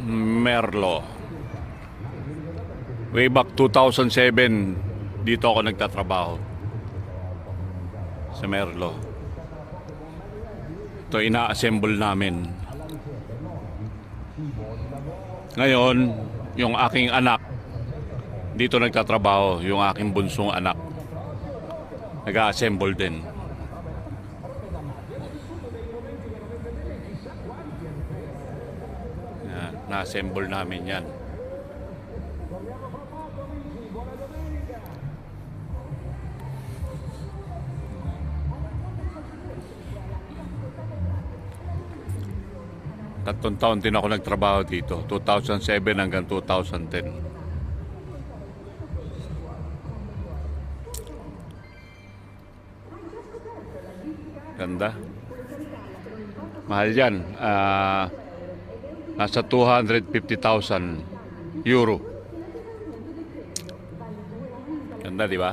Merlo. Way back 2007, dito ako nagtatrabaho sa Merlo. Ito ina-assemble namin. Ngayon, yung aking anak dito nagtatrabaho, yung aking bunsong anak nag-assemble din. Na-assemble namin yan. Tatlong taon din ako nagtrabaho dito, 2007 hanggang 2010. Ganda. Mahal yan. Nasa 250,000 euro. Ganda, di ba?